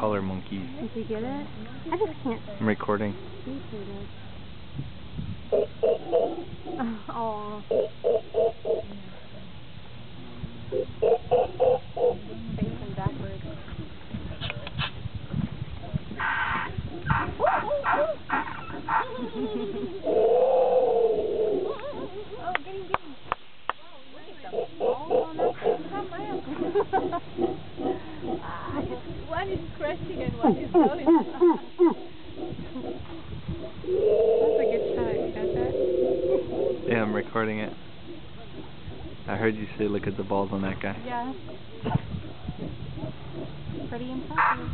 Howler Monkey. Did you get it? I just can't. I'm recording. Oh. Facing backwards. Oh, get him. Wow, look at the balls on that thing. One is crushing and one is going. That's a good shot. You got that? Yeah, I'm recording it. I heard you say look at the balls on that guy. Yeah. Pretty impressive.